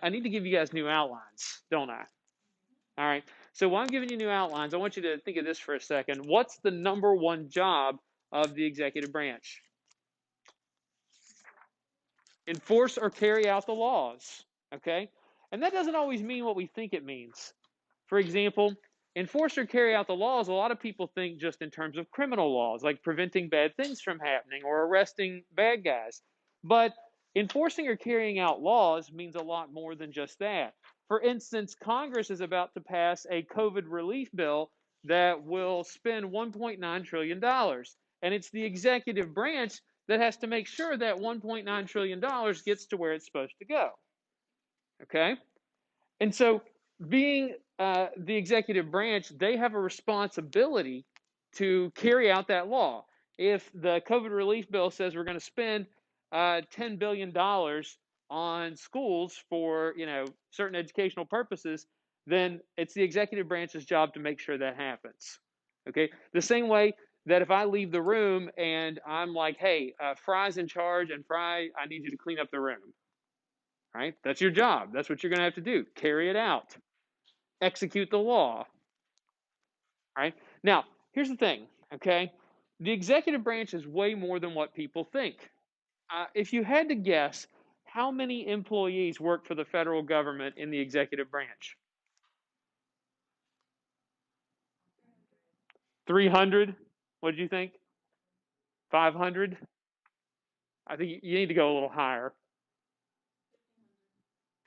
I need to give you guys new outlines, don't I? All right. So while I'm giving you new outlines, I want you to think of this for a second. What's the number one job of the executive branch? Enforce or carry out the laws. Okay? And that doesn't always mean what we think it means. For example, enforce or carry out the laws, a lot of people think just in terms of criminal laws, like preventing bad things from happening or arresting bad guys. But enforcing or carrying out laws means a lot more than just that. For instance, Congress is about to pass a COVID relief bill that will spend $1.9 trillion. And it's the executive branch that has to make sure that $1.9 trillion gets to where it's supposed to go. Okay? And so, being the executive branch, they have a responsibility to carry out that law. If the COVID relief bill says we're going to spend $10 billion on schools for certain educational purposes, then it's the executive branch's job to make sure that happens. Okay, the same way that if I leave the room and I'm like, hey, Fry's in charge, and Fry, I need you to clean up the room. Right? That's your job. That's what you're going to have to do. Carry it out. Execute the law. Right? Now, here's the thing, okay? The executive branch is way more than what people think. If you had to guess, how many employees work for the federal government in the executive branch? 300? What did you think? 500? I think you need to go a little higher.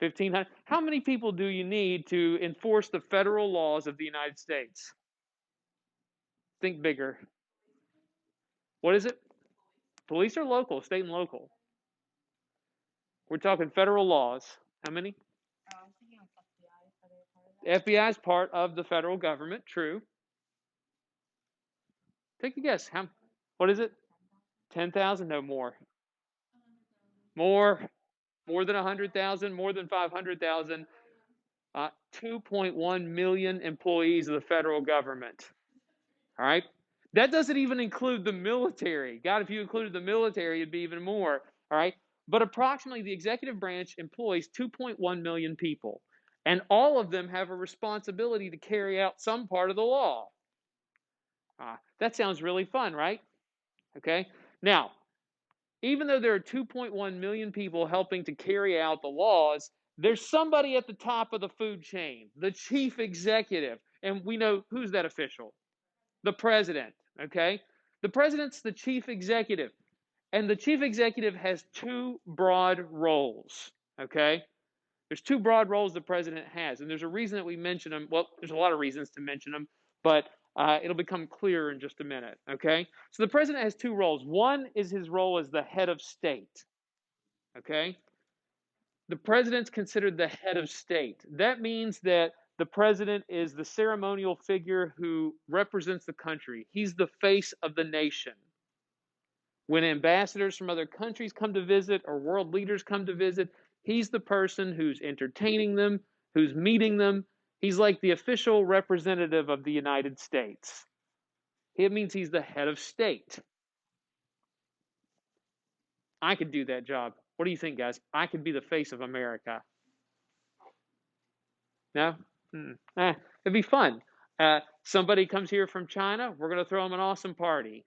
1,500? How many people do you need to enforce the federal laws of the United States? Think bigger. What is it? Police are local, state and local. We're talking federal laws. How many? FBI is part of the federal government. True. Take a guess. How? What is it? 10,000? No more. More. More than 100,000. More than 500,000. 2.1 million employees of the federal government. All right. That doesn't even include the military. God, if you included the military, it'd be even more. All right. But approximately the executive branch employs 2.1 million people, and all of them have a responsibility to carry out some part of the law. That sounds really fun, right? Okay. Now, even though there are 2.1 million people helping to carry out the laws, there's somebody at the top of the food chain, the chief executive. And we know who's that official? The president. Okay. The president's the chief executive. And the chief executive has two broad roles. Okay. There's two broad roles the president has. And there's a reason that we mention them. Well, there's a lot of reasons to mention them, but it'll become clearer in just a minute. Okay. So the president has two roles. One is his role as the head of state. Okay. The president's considered the head of state. That means that the president is the ceremonial figure who represents the country. He's the face of the nation. When ambassadors from other countries come to visit or world leaders come to visit, he's the person who's entertaining them, who's meeting them. He's like the official representative of the United States. It means he's the head of state. I could do that job. What do you think, guys? I could be the face of America. No? It'd be fun. Somebody comes here from China, we're going to throw them an awesome party.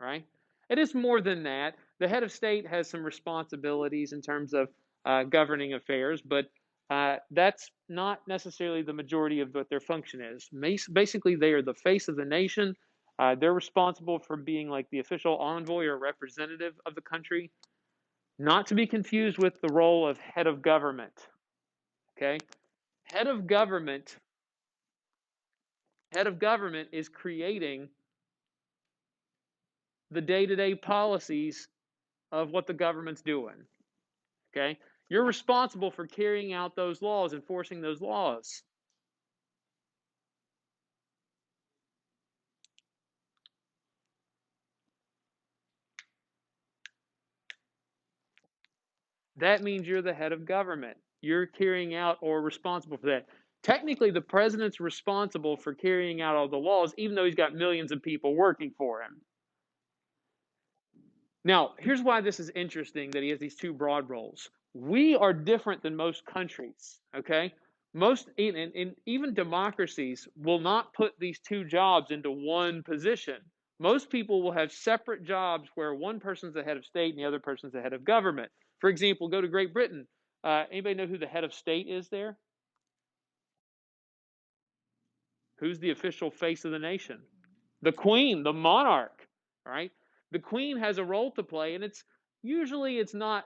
Right? It is more than that. The head of state has some responsibilities in terms of governing affairs, but that's not necessarily the majority of what their function is. Basically, they are the face of the nation. They're responsible for being like the official envoy or representative of the country, not to be confused with the role of head of government. Okay? Head of government is creating the day-to-day policies of what the government's doing. Okay? You're responsible for carrying out those laws, enforcing those laws. That means you're the head of government. You're carrying out or responsible for that. Technically, the president's responsible for carrying out all the laws, even though he's got millions of people working for him. Now, here's why this is interesting that he has these two broad roles. we are different than most countries, okay? Most, and even democracies will not put these two jobs into one position. Most people will have separate jobs where one person's the head of state and the other person's the head of government. For example, go to Great Britain. Anybody know who the head of state is there? Who's the official face of the nation? The queen, the monarch, all right? The queen has a role to play, and it's not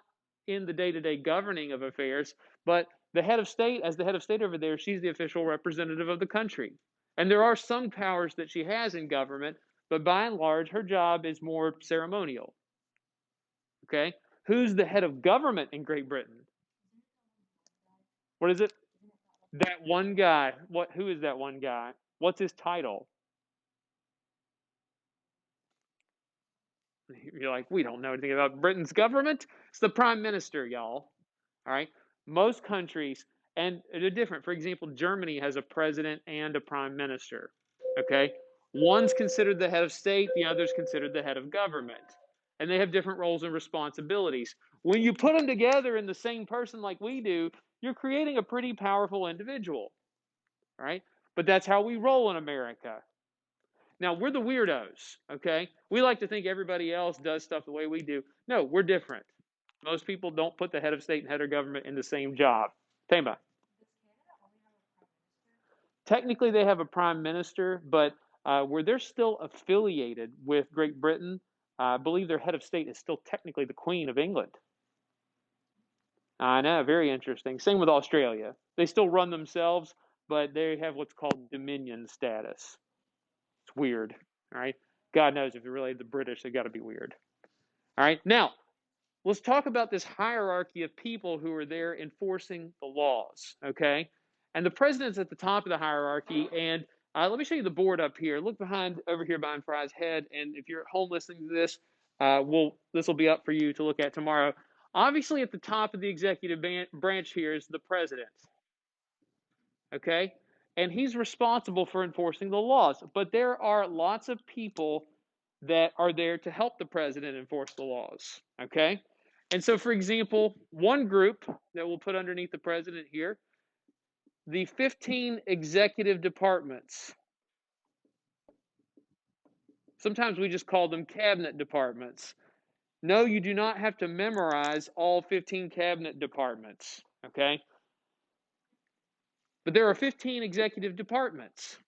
in the day-to-day governing of affairs, but the head of state, as the head of state over there, she's the official representative of the country. And there are some powers that she has in government, but by and large, her job is more ceremonial. Okay? Who's the head of government in Great Britain? What is it? That one guy. Who is that one guy? What's his title? You're like, we don't know anything about Britain's government. It's the prime minister, y'all. All right. Most countries, and they're different. For example, Germany has a president and a prime minister. Okay. One's considered the head of state, the other's considered the head of government. And they have different roles and responsibilities. When you put them together in the same person like we do, you're creating a pretty powerful individual. All right. But that's how we roll in America. Now, we're the weirdos, okay? We like to think everybody else does stuff the way we do. No, we're different. Most people don't put the head of state and head of government in the same job. Tema. Technically, they have a prime minister, but where they're still affiliated with Great Britain, I believe their head of state is still technically the Queen of England. I know, very interesting. Same with Australia. They still run themselves, but they have what's called dominion status. It's weird, all right? God knows if you're related to the British, they got to be weird. All right, now let's talk about this hierarchy of people who are there enforcing the laws, okay? And the president's at the top of the hierarchy, and let me show you the board up here. Look over here behind Fry's head, and if you're at home listening to this, this will be up for you to look at tomorrow. Obviously, at the top of the executive branch here is the president, okay? And he's responsible for enforcing the laws, but there are lots of people that are there to help the president enforce the laws, okay? And so, for example, one group that we'll put underneath the president here, the 15 executive departments. Sometimes we just call them cabinet departments. No, you do not have to memorize all 15 cabinet departments, okay? But there are 15 executive departments.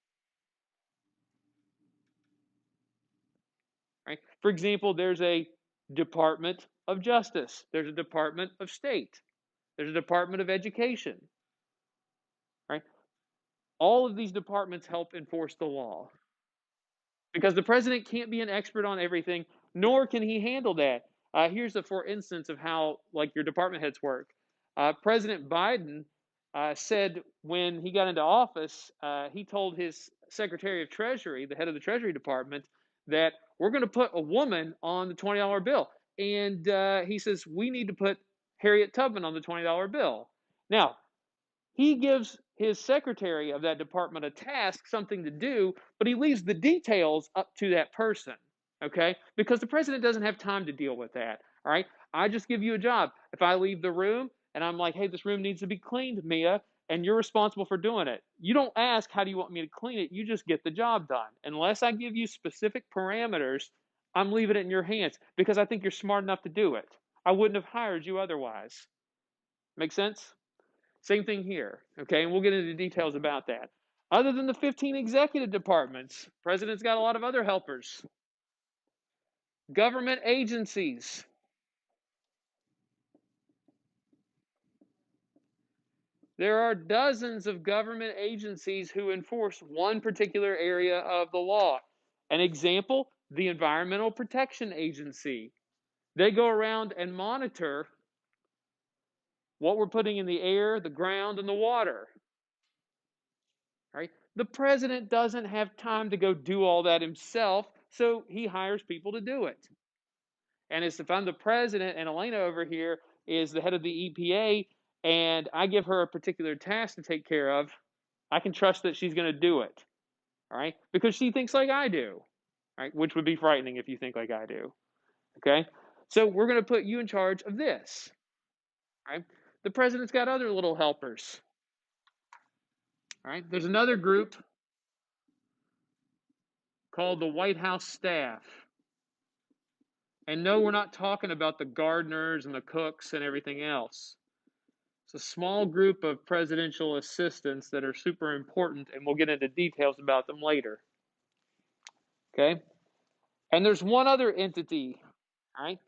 Right? For example, there's a Department of Justice. There's a Department of State. There's a Department of Education. Right? All of these departments help enforce the law. Because the president can't be an expert on everything, nor can he handle that. Here's a for instance of how like your department heads work. President Biden said when he got into office, he told his Secretary of Treasury, the head of the Treasury Department, that we're going to put a woman on the $20 bill. And he says, we need to put Harriet Tubman on the $20 bill. Now, he gives his secretary of that department a task, something to do, but he leaves the details up to that person, okay? Because the president doesn't have time to deal with that, all right? I just give you a job. If I leave the room and I'm like, hey, this room needs to be cleaned, Mia, and you're responsible for doing it, you don't ask, how do you want me to clean it? You just get the job done. Unless I give you specific parameters, I'm leaving it in your hands because I think you're smart enough to do it. I wouldn't have hired you otherwise. Make sense? Same thing here, okay? And we'll get into details about that. Other than the 15 executive departments, president's got a lot of other helpers. Government agencies. There are dozens of government agencies who enforce one particular area of the law. An example, the Environmental Protection Agency. They go around and monitor what we're putting in the air, the ground, and the water. Right? The president doesn't have time to go do all that himself, so he hires people to do it. And if I'm the president and Elena over here is the head of the EPA and I give her a particular task to take care of, I can trust that she's going to do it. All right? Because she thinks like I do. Right? Which would be frightening if you think like I do. Okay? So we're going to put you in charge of this. Right? The president's got other little helpers. Right? There's another group called the White House staff. And no, we're not talking about the gardeners and the cooks and everything else. It's a small group of presidential assistants that are super important, and we'll get into details about them later. Okay? And there's one other entity, right?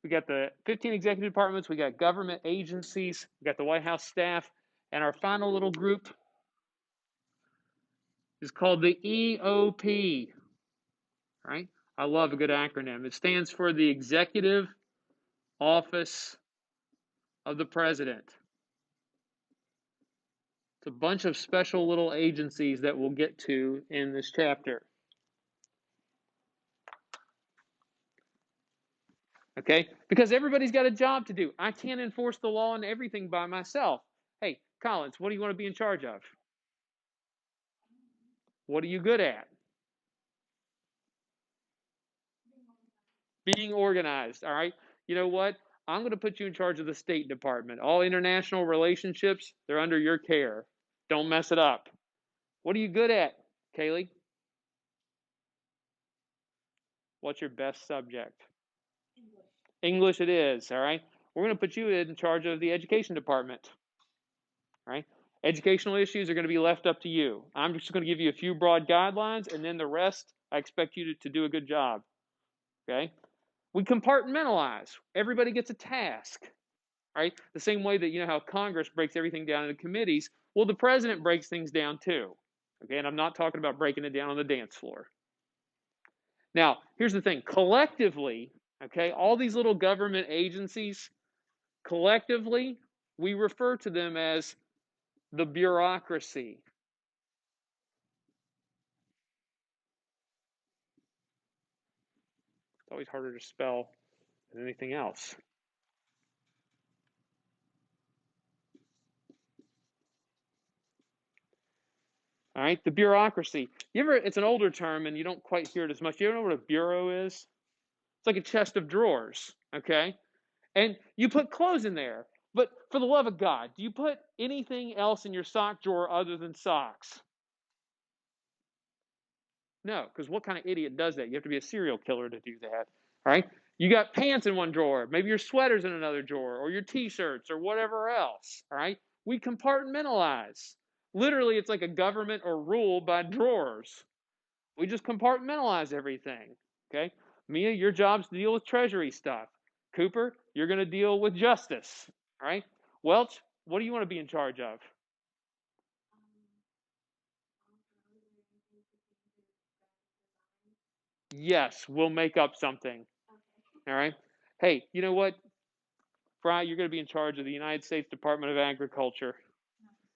We got the 15 executive departments, we got government agencies, we got the White House staff, and our final little group is called the EOP, right? I love a good acronym. It stands for the Executive Office of the President. It's a bunch of special little agencies that we'll get to in this chapter. Okay? Because everybody's got a job to do. I can't enforce the law and everything by myself. Hey, Collins, what do you want to be in charge of? What are you good at? Being organized, all right? You know what? I'm going to put you in charge of the State Department. All international relationships, they're under your care. Don't mess it up. What are you good at, Kaylee? What's your best subject? English it is, all right? We're going to put you in charge of the Education Department, all right? Educational issues are going to be left up to you. I'm just going to give you a few broad guidelines, and then the rest, I expect you to do a good job, okay? We compartmentalize. Everybody gets a task, right? The same way that, you know, how Congress breaks everything down into committees, well, the president breaks things down too, okay? And I'm not talking about breaking it down on the dance floor. Now, here's the thing. Collectively, okay, all these little government agencies, collectively, we refer to them as the bureaucracy. It's always harder to spell than anything else. All right, the bureaucracy. It's an older term and you don't quite hear it as much. You know what a bureau is? It's like a chest of drawers, okay? And you put clothes in there. But for the love of God, do you put anything else in your sock drawer other than socks? No, because what kind of idiot does that? You have to be a serial killer to do that, all right? You got pants in one drawer, maybe your sweater's in another drawer, or your t-shirts, or whatever else, all right? We compartmentalize. Literally, it's like a government or rule by drawers. We just compartmentalize everything, okay? Mia, your job's to deal with treasury stuff. Cooper, you're going to deal with justice, all right? Welch, what do you want to be in charge of? Yes, we'll make up something, all right? Hey, you know what? Fry, you're going to be in charge of the United States Department of Agriculture.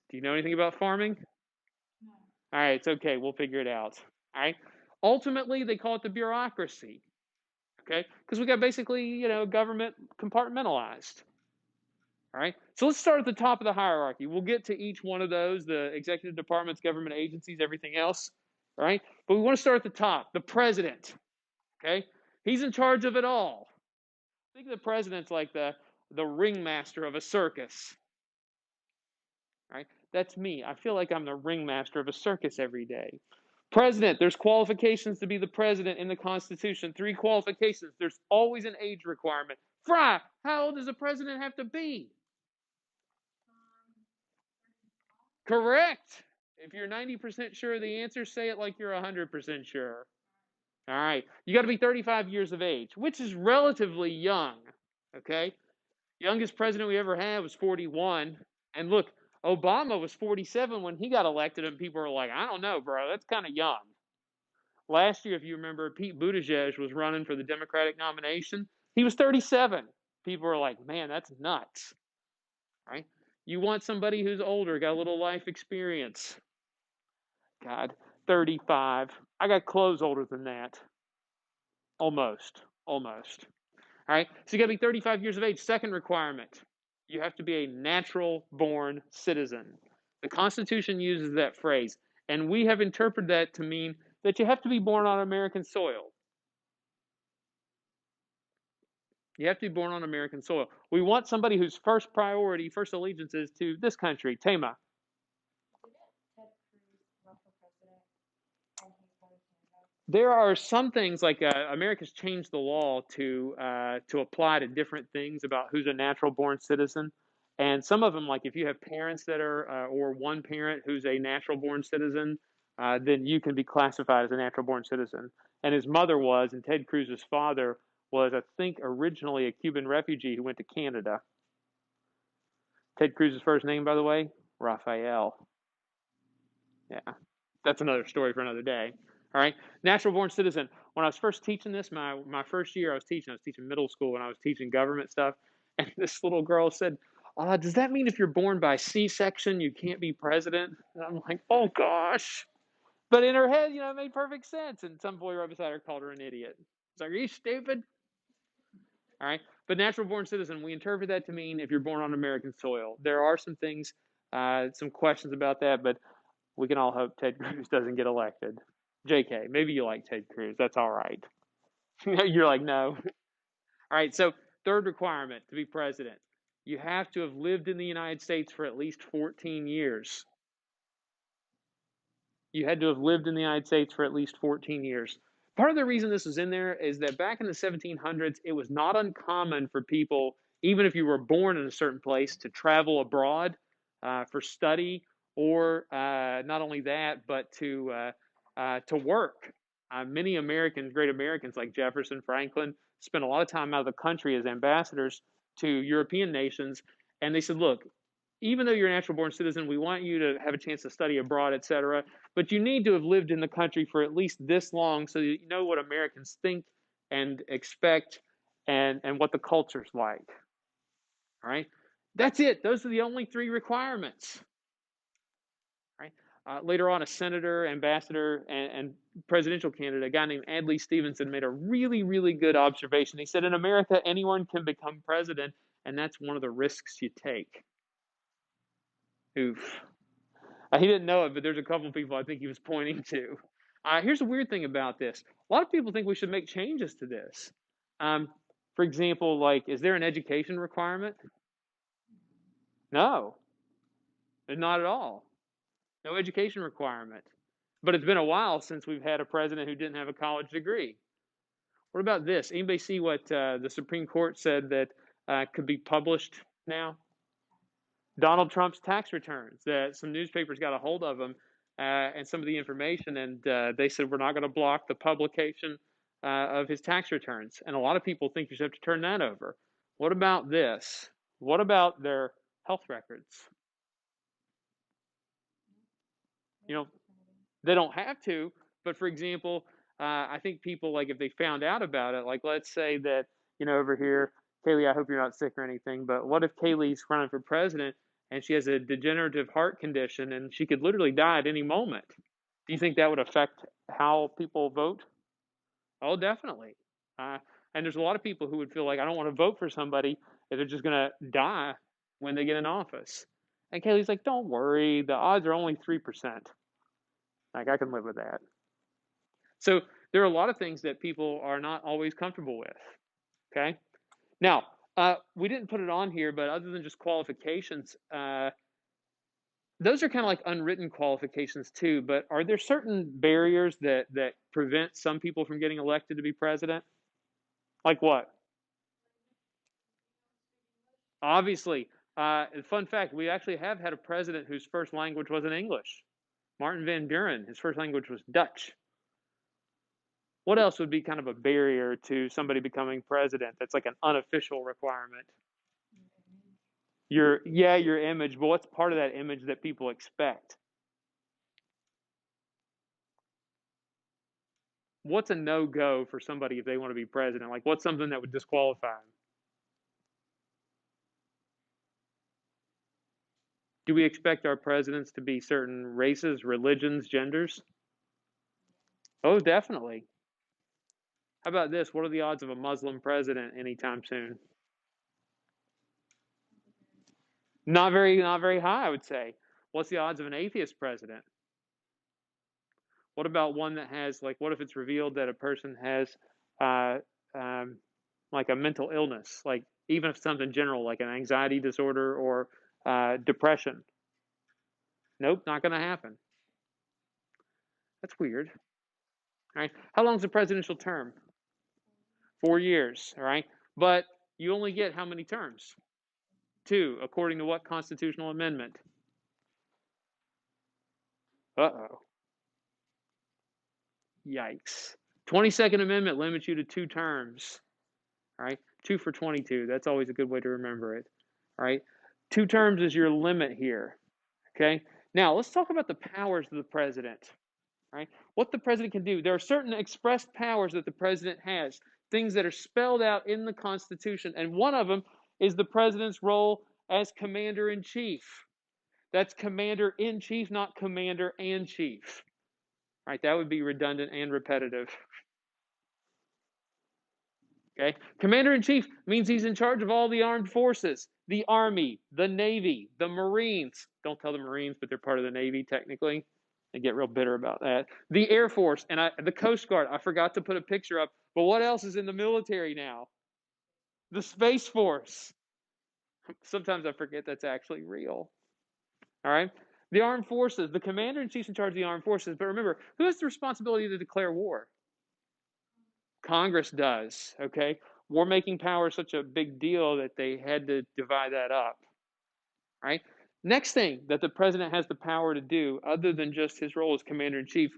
Do you know anything about farming? All right, it's okay. We'll figure it out. All right. Ultimately, they call it the bureaucracy. Okay, because we got basically, you know, government compartmentalized. All right. So let's start at the top of the hierarchy. We'll get to each one of those: the executive departments, government agencies, everything else. All right. But we want to start at the top. The president. Okay. He's in charge of it all. Think of the president's like the ringmaster of a circus. Right? That's me. I feel like I'm the ringmaster of a circus every day. President, there's qualifications to be the president in the Constitution. 3 qualifications. There's always an age requirement. Fry, how old does a president have to be? Correct. If you're 90% sure of the answer, say it like you're 100% sure. All right. You got to be 35 years of age, which is relatively young. Okay? Youngest president we ever had was 41. And look, Obama was 47 when he got elected, and people were like, I don't know, bro, that's kind of young. Last year, if you remember, Pete Buttigieg was running for the Democratic nomination. He was 37. People were like, man, that's nuts. Right? You want somebody who's older, got a little life experience. God, 35. I got clothes older than that. Almost. Almost. All right? So you got to be 35 years of age. Second requirement, you have to be a natural born citizen. The Constitution uses that phrase, and we have interpreted that to mean that you have to be born on American soil. You have to be born on American soil. We want somebody whose first priority, first allegiance is to this country. Tama. There are some things like America's changed the law to apply to different things about who's a natural born citizen, and some of them, like if you have parents that are or one parent who's a natural born citizen, then you can be classified as a natural born citizen. And his mother was, and Ted Cruz's father was, I think, originally a Cuban refugee who went to Canada. Ted Cruz's first name, by the way, Rafael. Yeah, that's another story for another day. All right, natural born citizen. When I was first teaching this, my first year, I was teaching middle school, and I was teaching government stuff. And this little girl said, "Does that mean if you're born by C-section, you can't be president?" And I'm like, "Oh gosh!" But in her head, it made perfect sense. And some boy right beside her called her an idiot. It's like, "Are you stupid?" All right, but natural born citizen, we interpret that to mean if you're born on American soil. There are some things, some questions about that, but we can all hope Ted Cruz doesn't get elected. JK, maybe you like Ted Cruz. That's all right. You're like, no. All right, so third requirement to be president, you have to have lived in the United States for at least 14 years. You had to have lived in the United States for at least 14 years. Part of the reason this is in there is that back in the 1700s, it was not uncommon for people, even if you were born in a certain place, to travel abroad for study, or not only that, but to work. Many Americans, great Americans like Jefferson, Franklin, spent a lot of time out of the country as ambassadors to European nations, and they said, "Look, even though you're a natural born citizen, we want you to have a chance to study abroad, etc. But you need to have lived in the country for at least this long so that you know what Americans think and expect and what the culture's like." All right. That's it. Those are the only three requirements. All right. Later on, a senator, ambassador, and presidential candidate, a guy named Adlai Stevenson, made a really, really good observation. He said, "In America, anyone can become president, and that's one of the risks you take." Oof. He didn't know it, but there's a couple of people I think he was pointing to. Here's the weird thing about this. A lot of people think we should make changes to this. For example, like, is there an education requirement? No, not at all. No education requirement. But it's been a while since we've had a president who didn't have a college degree. What about this? Anybody see what the Supreme Court said that could be published now? Donald Trump's tax returns. That some newspapers got a hold of them and some of the information, and they said we're not going to block the publication of his tax returns. And a lot of people think you should have to turn that over. What about this? What about their health records? You know, they don't have to, but for example, I think people, like, if they found out about it, like, let's say that, over here, Kaylee, I hope you're not sick or anything, but what if Kaylee's running for president and she has a degenerative heart condition and she could literally die at any moment? Do you think that would affect how people vote? Oh, definitely. Uh, and there's a lot of people who would feel like, I don't want to vote for somebody if they're just going to die when they get in office. And Kaylee's like, don't worry, the odds are only 3%. Like, I can live with that. So there are a lot of things that people are not always comfortable with. Okay. Now, we didn't put it on here, but other than just qualifications, those are kind of like unwritten qualifications too. But are there certain barriers that prevent some people from getting elected to be president? Like what? Obviously, fun fact: we actually have had a president whose first language wasn't English. Martin Van Buren, his first language was Dutch. What else would be kind of a barrier to somebody becoming president that's like an unofficial requirement? Your image, but what's part of that image that people expect? What's a no-go for somebody if they want to be president? Like, what's something that would disqualify them? Do we expect our presidents to be certain races, religions, genders? Oh, definitely. How about this? What are the odds of a Muslim president anytime soon? Not very high, I would say. What's the odds of an atheist president? What about one that has, like, what if it's revealed that a person has uh, um, like a mental illness, like even if something general, like an anxiety disorder or depression. Nope, not going to happen. That's weird. All right. How long is the presidential term? 4 years. All right. But you only get how many terms? 2, according to what constitutional amendment? Uh-oh. Yikes. 22nd Amendment limits you to 2 terms. All right. 2 for 22. That's always a good way to remember it. All right. 2 terms is your limit here. Okay. Now let's talk about the powers of the president. All right. What the president can do. There are certain expressed powers that the president has, things that are spelled out in the Constitution, and one of them is the president's role as commander-in-chief. That's commander-in-chief, not commander-and-chief. All right, that would be redundant and repetitive. Okay, commander-in-chief means he's in charge of all the armed forces, the Army, the Navy, the Marines. Don't tell the Marines, but they're part of the Navy technically. They get real bitter about that. The Air Force and the Coast Guard. I forgot to put a picture up, but what else is in the military now? The Space Force. Sometimes I forget that's actually real. All right. The armed forces, the commander-in-chief's in charge of the armed forces. But remember, who has the responsibility to declare war? Congress does. Okay. War-making power is such a big deal that they had to divide that up. All right. Next thing that the president has the power to do, other than just his role as commander-in-chief,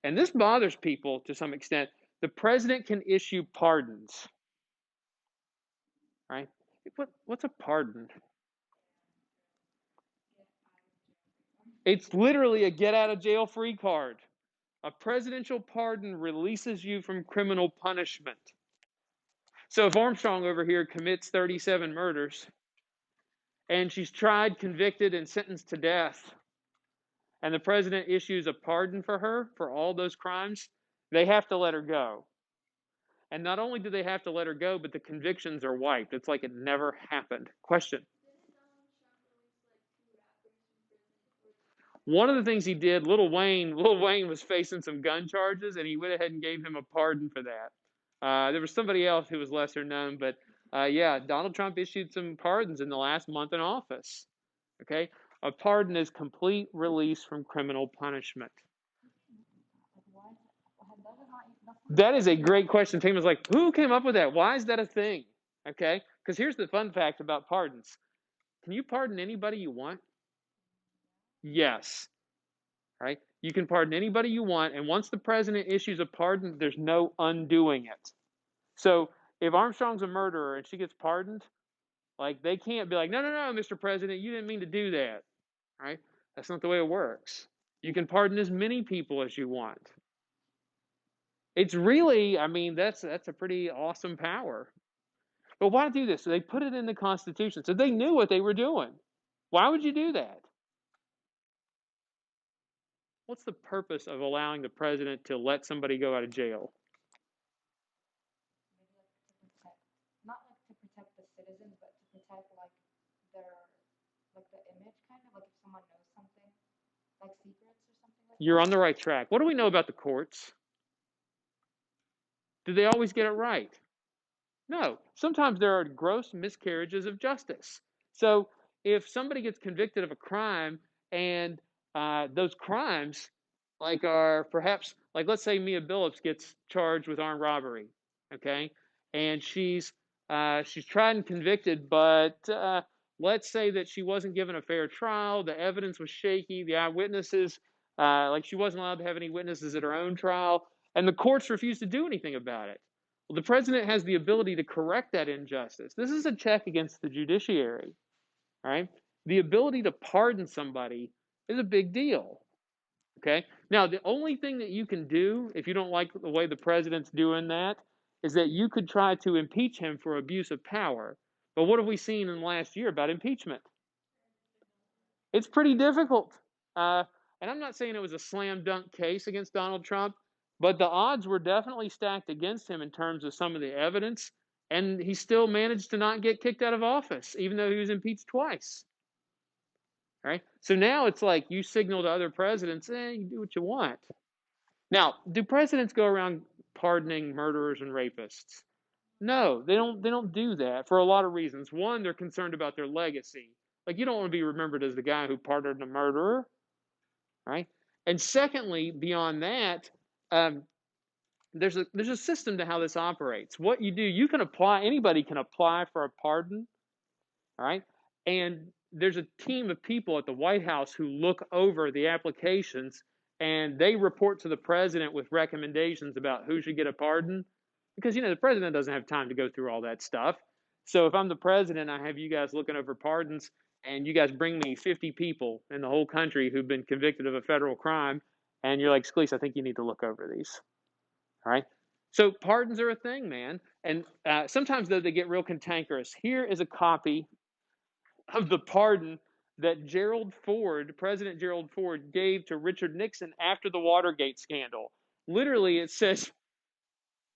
and this bothers people to some extent, the president can issue pardons. Right? What's a pardon? It's literally a get-out-of-jail-free card. A presidential pardon releases you from criminal punishment. So if Armstrong over here commits 37 murders, and she's tried, convicted, and sentenced to death, and the president issues a pardon for her for all those crimes, they have to let her go. And not only do they have to let her go, but the convictions are wiped. It's like it never happened. Question. One of the things he did, Lil Wayne was facing some gun charges, and he went ahead and gave him a pardon for that. There was somebody else who was lesser known, but yeah, Donald Trump issued some pardons in the last month in office. Okay, a pardon is complete release from criminal punishment. That is a great question. Tim was like, who came up with that? Why is that a thing? Okay, because here's the fun fact about pardons. Can you pardon anybody you want? Yes. Right? You can pardon anybody you want, and once the president issues a pardon, there's no undoing it. So if Armstrong's a murderer and she gets pardoned, like they can't be like, no, Mr. President, you didn't mean to do that. Right? That's not the way it works. You can pardon as many people as you want. It's really, I mean, that's a pretty awesome power. But why do this? So they put it in the Constitution. So they knew what they were doing. Why would you do that? What's the purpose of allowing the president to let somebody go out of jail? Not like to protect the citizens, but to protect like their like the image kind of like if someone knows something like secrets or something like You're on the right track. What do we know about the courts? Do they always get it right? No. Sometimes there are gross miscarriages of justice. So if somebody gets convicted of a crime and those crimes like are perhaps like let's say Mia Billups gets charged with armed robbery, okay, and she's tried and convicted, but let's say that she wasn't given a fair trial, the evidence was shaky, the eyewitnesses like she wasn't allowed to have any witnesses at her own trial, and the courts refused to do anything about it. Well, the president has the ability to correct that injustice. This is a check against the judiciary, right? The ability to pardon somebody is a big deal. Okay. Now, the only thing that you can do if you don't like the way the president's doing that is that you could try to impeach him for abuse of power. But what have we seen in the last year about impeachment? It's pretty difficult. And I'm not saying it was a slam dunk case against Donald Trump, but the odds were definitely stacked against him in terms of some of the evidence. And he still managed to not get kicked out of office, even though he was impeached twice. Right? So now it's like you signal to other presidents, you do what you want. Now, do presidents go around pardoning murderers and rapists? No, they don't do that for a lot of reasons. One, they're concerned about their legacy. Like you don't want to be remembered as the guy who pardoned a murderer, right? And secondly, beyond that, um, there's a system to how this operates. What you do, you can apply. Anybody can apply for a pardon, all right? And there's a team of people at the White House who look over the applications and they report to the president with recommendations about who should get a pardon. Because, the president doesn't have time to go through all that stuff. So if I'm the president, I have you guys looking over pardons and you guys bring me 50 people in the whole country who've been convicted of a federal crime. And you're like, Scalise, I think you need to look over these. All right. So pardons are a thing, man. And sometimes, though, they get real cantankerous. Here is a copy of the pardon that President Gerald Ford, gave to Richard Nixon after the Watergate scandal. Literally, it says,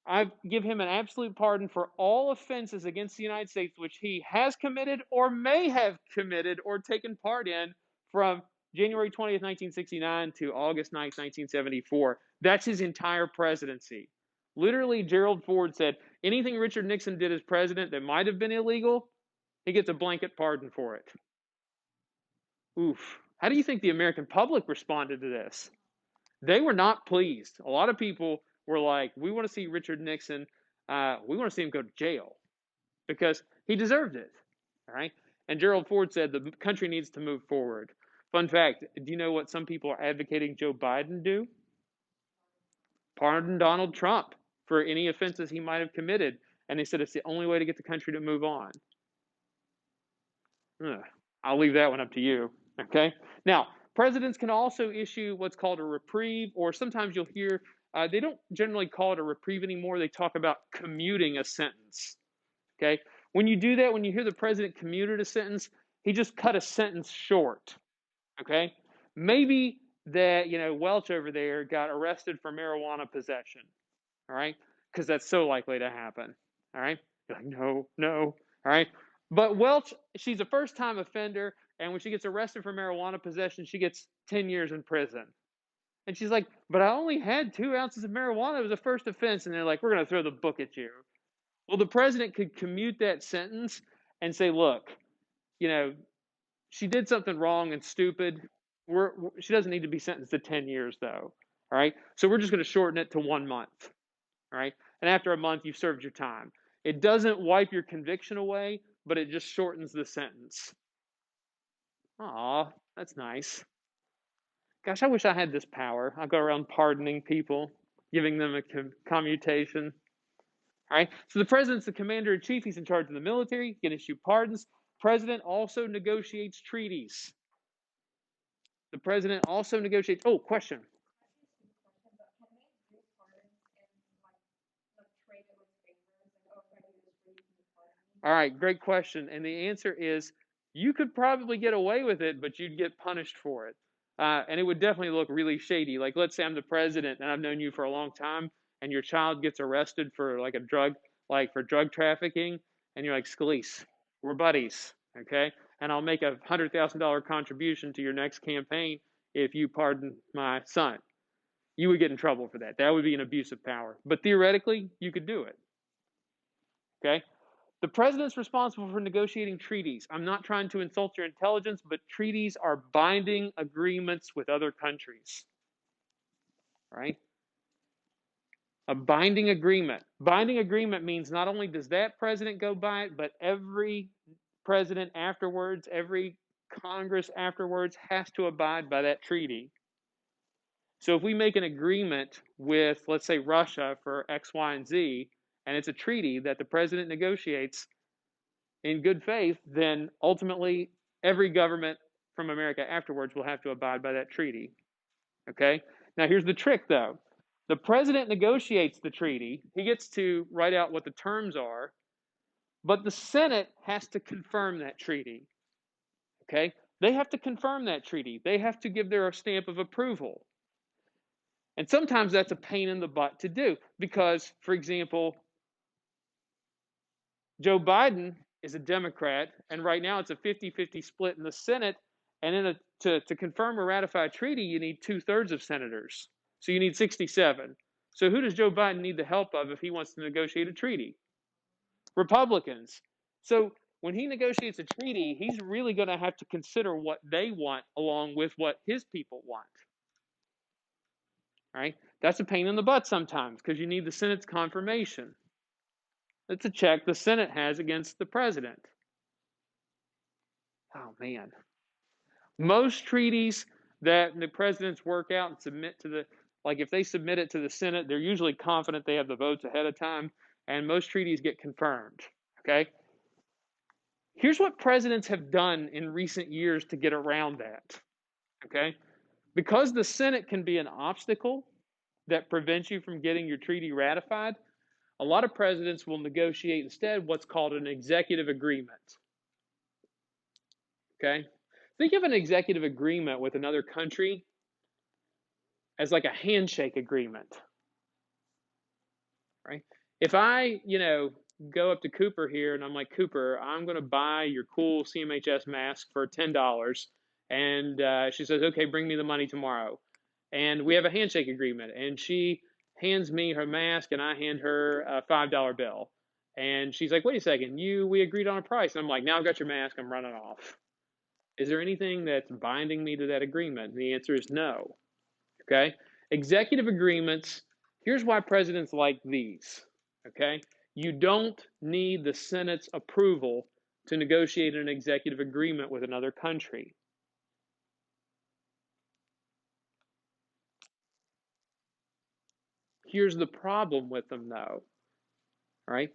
I give him an absolute pardon for all offenses against the United States which he has committed or may have committed or taken part in from January 20th, 1969 to August 9th, 1974. That's his entire presidency. Literally, Gerald Ford said anything Richard Nixon did as president that might have been illegal, he gets a blanket pardon for it. Oof. How do you think the American public responded to this? They were not pleased. A lot of people were like, we want to see Richard Nixon, we want to see him go to jail because he deserved it. All right. And Gerald Ford said the country needs to move forward. Fun fact, do you know what some people are advocating Joe Biden do? Pardon Donald Trump for any offenses he might have committed. And they said it's the only way to get the country to move on. I'll leave that one up to you. Okay. Now, presidents can also issue what's called a reprieve, or sometimes you'll hear, they don't generally call it a reprieve anymore. They talk about commuting a sentence. Okay. When you do that, when you hear the president commuted a sentence, he just cut a sentence short. Okay. Maybe that, Welch over there got arrested for marijuana possession. All right. Because that's so likely to happen. All right. You're like, no. All right. But Welch, she's a first-time offender, and when she gets arrested for marijuana possession, she gets 10 years in prison. And she's like, but I only had 2 ounces of marijuana. It was a first offense. And they're like, we're going to throw the book at you. Well, the president could commute that sentence and say, look, she did something wrong and stupid. She doesn't need to be sentenced to 10 years, though. All right. So we're just going to shorten it to 1 month. All right. And after a month, you've served your time. It doesn't wipe your conviction away, but it just shortens the sentence. Aw, that's nice. Gosh, I wish I had this power. I go around pardoning people, giving them a commutation. All right. So the president's the commander-in-chief. He's in charge of the military. He can issue pardons. President also negotiates treaties. The president also negotiates. Oh, question. All right, great question. And the answer is you could probably get away with it, but you'd get punished for it. And it would definitely look really shady. Like, let's say I'm the president and I've known you for a long time, and your child gets arrested for for drug trafficking, and you're like, Scalise, we're buddies, okay? And I'll make $100,000 contribution to your next campaign if you pardon my son. You would get in trouble for that. That would be an abuse of power. But theoretically, you could do it. Okay? The president's responsible for negotiating treaties. I'm not trying to insult your intelligence, but treaties are binding agreements with other countries. Right? A binding agreement. Binding agreement means not only does that president go by it, but every president afterwards, every Congress afterwards has to abide by that treaty. So if we make an agreement with, let's say, Russia for X, Y, and Z, and it's a treaty that the president negotiates in good faith, then ultimately every government from America afterwards will have to abide by that treaty. Okay? Now here's the trick, though. The president negotiates the treaty. He gets to write out what the terms are, but the Senate has to confirm that treaty. Okay? They have to confirm that treaty. They have to give their stamp of approval. And sometimes that's a pain in the butt to do because, for example, Joe Biden is a Democrat, and right now it's a 50-50 split in the Senate. And to confirm or ratify a treaty, you need 2/3 of senators. So you need 67. So who does Joe Biden need the help of if he wants to negotiate a treaty? Republicans. So when he negotiates a treaty, he's really going to have to consider what they want along with what his people want. All right? That's a pain in the butt sometimes because you need the Senate's confirmation. It's a check the Senate has against the president. Oh, man. Most treaties that the presidents work out and submit to like if they submit it to the Senate, they're usually confident they have the votes ahead of time, and most treaties get confirmed. Okay? Here's what presidents have done in recent years to get around that. Okay? Because the Senate can be an obstacle that prevents you from getting your treaty ratified, a lot of presidents will negotiate instead what's called an executive agreement. Okay? Think of an executive agreement with another country as like a handshake agreement. Right? If I, go up to Cooper here and I'm like, Cooper, I'm going to buy your cool CMHS mask for $10. And she says, okay, bring me the money tomorrow. And we have a handshake agreement. And she hands me her mask and I hand her a $5 bill. And she's like, wait a second, we agreed on a price. And I'm like, now I've got your mask, I'm running off. Is there anything that's binding me to that agreement? And the answer is no. Okay? Executive agreements, here's why presidents like these. Okay? You don't need the Senate's approval to negotiate an executive agreement with another country. Here's the problem with them, though. All right?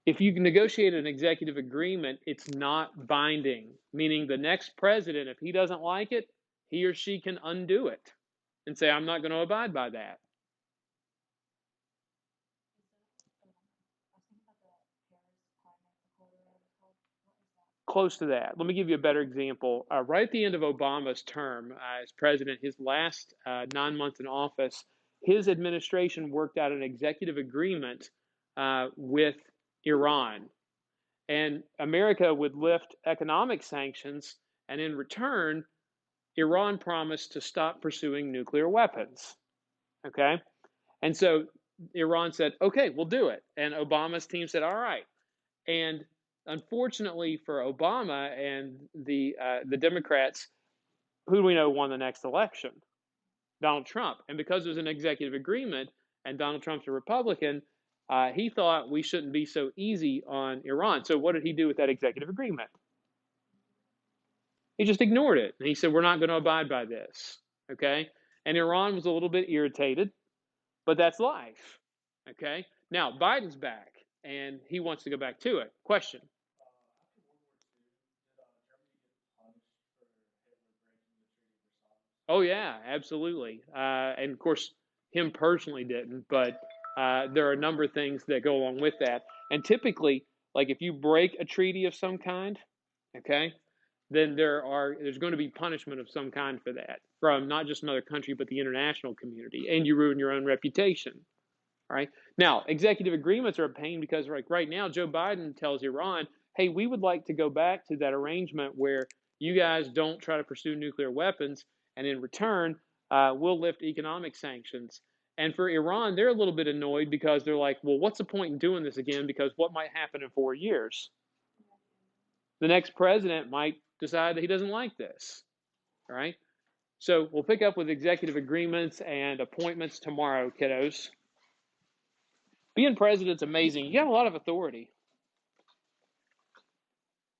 If you negotiate an executive agreement, it's not binding, meaning the next president, if he doesn't like it, he or she can undo it and say, I'm not going to abide by that. Close to that. Let me give you a better example. Right at the end of Obama's term as president, his last 9 months in office, his administration worked out an executive agreement with Iran. And America would lift economic sanctions, and in return, Iran promised to stop pursuing nuclear weapons. Okay? And so Iran said, okay, we'll do it. And Obama's team said, all right. And unfortunately for Obama and the Democrats, who do we know won the next election? Donald Trump. And because it was an executive agreement and Donald Trump's a Republican, he thought we shouldn't be so easy on Iran. So what did he do with that executive agreement? He just ignored it. And he said, we're not going to abide by this. Okay? And Iran was a little bit irritated, but that's life. Okay? Now, Biden's back, and he wants to go back to it. Question. Oh, yeah, absolutely. And of course, him personally didn't, but there are a number of things that go along with that. And typically, like if you break a treaty of some kind, okay, then there's going to be punishment of some kind for that from not just another country, but the international community, and you ruin your own reputation. All right. Now, executive agreements are a pain because like right now, Joe Biden tells Iran, hey, we would like to go back to that arrangement where you guys don't try to pursue nuclear weapons, and in return, we'll lift economic sanctions. And for Iran, they're a little bit annoyed because they're like, well, what's the point in doing this again? Because what might happen in 4 years? The next president might decide that he doesn't like this. All right. So we'll pick up with executive agreements and appointments tomorrow, kiddos. Being president's amazing. You have a lot of authority.